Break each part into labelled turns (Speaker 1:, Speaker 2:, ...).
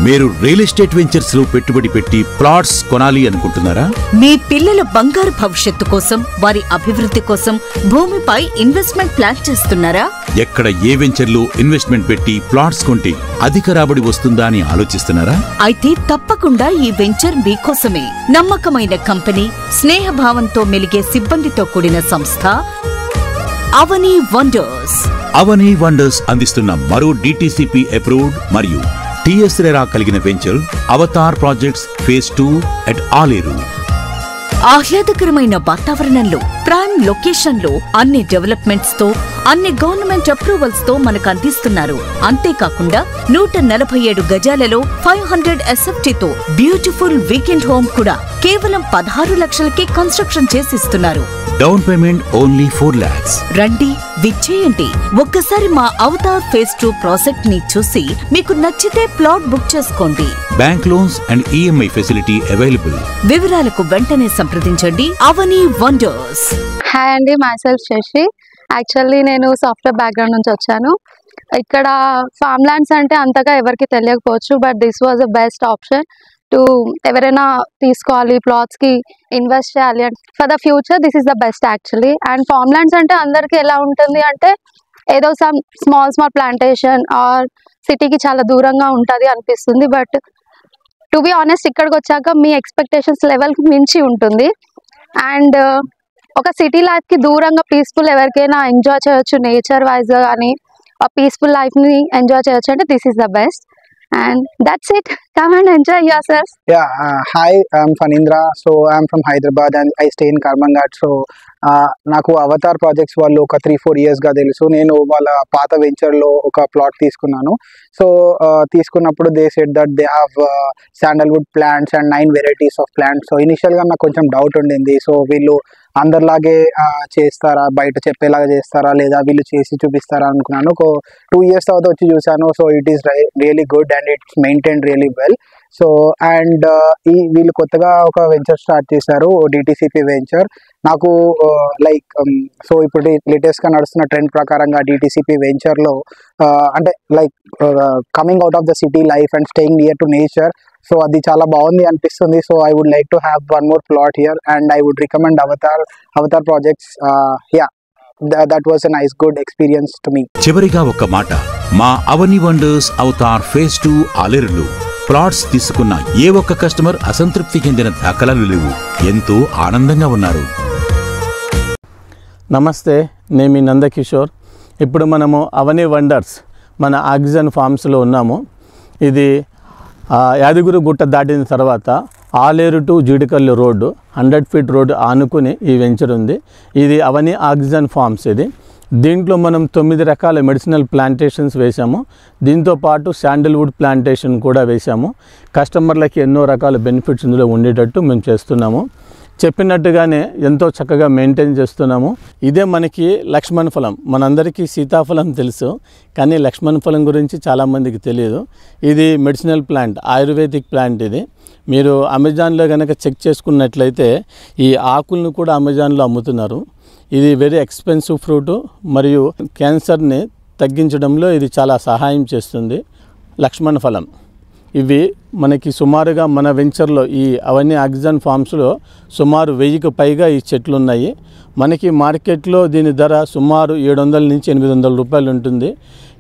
Speaker 1: మీరు real estate ventures లో పెట్టుబడి పెట్టి ప్లాట్స్ కొనాలి అనుకుంటున్నారా?
Speaker 2: మీ పిల్లల బంగారు భవిష్యత్తు కోసం, వారి అభివృద్ధి కోసం భూమిపై ఇన్వెస్ట్మెంట్ ప్లాన్ చేస్తున్నారా?
Speaker 1: ఎక్కడ ఏ వెంచర్ లో ఇన్వెస్ట్మెంట్ పెట్టి ప్లాట్స్ కొంటే అధిక రాబడి వస్తుందా అని ఆలోచిస్తున్నారా?
Speaker 2: అయితే తప్పకుండా ఈ వెంచర్ మీకోసమే. నమ్మకమైన కంపెనీ, స్నేహభావంతో మెలిగే సిబ్బందితో కూడిన సంస్థ అవని వండర్స్.
Speaker 1: అవని వండర్స్ అందిస్తున్న మరో DTCP అప్రూవ్డ్ మరియు TS రెరా కలిగిన venture Avatar projects phase 2 at Aleru.
Speaker 2: ఆహ్లాదకరమైన వాతావరణంలో, ప్రైమ్ లొకేషన్లో, అన్ని డెవలప్మెంట్స్ తో, అన్ని గవర్నమెంట్ అప్రూవల్స్ తో మనకు అందిస్తున్నారు. అంతేకాకుండా 147 గజాలలో 500 SFT తో బ్యూటిఫుల్ వీకెండ్ హోమ్ కూడా కేవలం 16 లక్షలకే కన్స్ట్రక్షన్ చేసిస్తున్నారు.
Speaker 1: Down payment only 4 lakhs.
Speaker 2: రండి, విచ్చేయండి. ఒక్కసారి మా అవతార్ ఫేజ్ 2 ప్రాజెక్ట్ ని చూసి మీకు నచ్చితే ప్లాట్ బుక్ చేసుకోండి.
Speaker 1: Bank loans and EMI facility available.
Speaker 2: వివరాలకు వెంటనే సంప్రదించండి అవని వండర్స్.
Speaker 3: హాయ్ అండి, మై సెల్ఫ్ శశి. యాక్చువల్లీ నేను సాఫ్ట్వేర్ బ్యాక్గ్రౌండ్ నుంచి వచ్చాను. ఇక్కడ ఫార్మ్ ల్యాండ్స్ అంటే అంతగా ఎవరికి తెలియకపోవచ్చు, but this was the best option to ఎవరైనా తీసుకోవాలి, ప్లాట్స్కి ఇన్వెస్ట్ చేయాలి అంటే for the future this is the best actually. And farm lands అంటే అందరికీ ఎలా ఉంటుంది అంటే ఏదో సమ్ స్మాల్ ప్లాంటేషన్ ఆర్ సిటీకి చాలా దూరంగా ఉంటుంది అనిపిస్తుంది, బట్ టు బి ఆనెస్ట్ ఇక్కడికి వచ్చాక మీ ఎక్స్పెక్టేషన్స్ లెవెల్కి మించి ఉంటుంది. అండ్ ఒక సిటీ లైఫ్కి దూరంగా పీస్ఫుల్ ఎవరికైనా ఎంజాయ్ చేయొచ్చు, నేచర్ వైజ్ అని ఆ పీస్ఫుల్ లైఫ్ని ఎంజాయ్ చేయొచ్చు అంటే this is the best. And that's it. Come and enjoy yourself.
Speaker 4: Yeah, hi, I'm Fanindra. So I'm from Hyderabad and I stay in Karmangat. So నాకు Avatar projects వాళ్ళు ఒక 3-4 yearsగా తెలుసు. నేను వాళ్ళ పాత వెంచర్లో ఒక ప్లాట్ తీసుకున్నాను. సో తీసుకున్నప్పుడు they said that they have sandalwood plants and 9 varieties of plants. So ఇనిషియల్గా నాకు కొంచెం డౌట్ ఉండింది. సో వీళ్ళు అందరిలాగే చేస్తారా, బయట చెప్పేలాగా చేస్తారా, లేదా వీళ్ళు చేసి చూపిస్తారా అనుకున్నాను. ఒక 2 years తర్వాత వచ్చి చూసాను. So it is really good and it's maintain really well. So and వీళ్ళు కొత్తగా ఒక వెంచర్ స్టార్ట్ చేశారు, DTCP వెంచర్. నాకు లైక్ సో ఇప్పుడు లేటెస్ట్గా నడుస్తున్న ట్రెండ్ ప్రకారంగా DTCP వెంచర్లో అంటే like coming out of the city life and staying near to nature. So అది చాలా బాగుంది అనిపిస్తుంది. So I would like to have one more plot here and I would recommend Avatar projects. Yeah, that was a nice good experience to me.
Speaker 1: చివరిగా ఒక మాట, మా అవని wonders Avatar phase 2 ఆలేరులో plots తీసుకున్న ఏ ఒక్క కస్టమర్ అసంతృప్తి చెందిన దాఖలాలు లేవు. ఎంతో ఆనందంగా ఉన్నారు.
Speaker 5: నమస్తే, నేను మీ నందకిషోర్. ఇప్పుడు మనము అవని వండర్స్ మన ఆక్సిజన్ ఫార్మ్స్లో ఉన్నాము. ఇది యాదగిరి గుట్ట దాటిన తర్వాత Aleru to Jeedikallu road 100 feet road ఆనుకుని ఈ వెంచర్ ఉంది. ఇది అవని ఆక్సిజన్ ఫార్మ్స్. ఇది దీంట్లో మనం 9 రకాల మెడిసినల్ ప్లాంటేషన్స్ వేసాము. దీంతో పాటు శాండల్వుడ్ ప్లాంటేషన్ కూడా వేసాము. కస్టమర్లకి ఎన్నో రకాల బెనిఫిట్స్ ఇందులో ఉండేటట్టు మేము చేస్తున్నాము. చెప్పినట్టుగానే ఎంతో చక్కగా మెయింటైన్ చేస్తున్నాము. ఇదే మనకి లక్ష్మణ ఫలం. మనందరికీ సీతాఫలం తెలుసు, కానీ లక్ష్మణ ఫలం గురించి చాలామందికి తెలియదు. ఇది మెడిసినల్ ప్లాంట్, ఆయుర్వేదిక్ ప్లాంట్. ఇది మీరు అమెజాన్లో కనుక చెక్ చేసుకున్నట్లయితే ఈ ఆకులను కూడా అమెజాన్లో అమ్ముతున్నారు. ఇది వెరీ ఎక్స్పెన్సివ్ ఫ్రూటు మరియు క్యాన్సర్ని తగ్గించడంలో ఇది చాలా సహాయం చేస్తుంది. లక్ష్మణ ఫలం ఇవి మనకి సుమారుగా మన వెంచర్లో ఈ అవన్నీ ఆక్సిజన్ ఫార్మ్స్లో సుమారు 1000కి పైగా ఈ చెట్లు ఉన్నాయి. మనకి మార్కెట్లో దీని ధర సుమారు 700 నుంచి 800 రూపాయలు ఉంటుంది.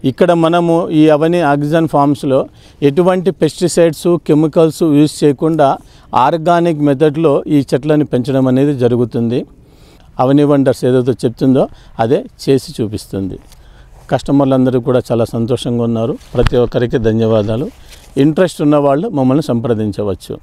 Speaker 5: ఇక్కడ మనము ఈ అవన్నీ ఆక్సిజన్ ఫార్మ్స్లో ఎటువంటి పెస్టిసైడ్స్, కెమికల్స్ యూజ్ చేయకుండా ఆర్గానిక్ మెథడ్లో ఈ చెట్లను పెంచడం అనేది జరుగుతుంది. అవని వండర్స్ ఏదైతే చెప్తుందో అదే చేసి చూపిస్తుంది. కస్టమర్లందరూ కూడా చాలా సంతోషంగా ఉన్నారు. ప్రతి ఒక్కరికి ధన్యవాదాలు. ఇంట్రెస్ట్ ఉన్నవాళ్ళు మమ్మల్ని సంప్రదించవచ్చు.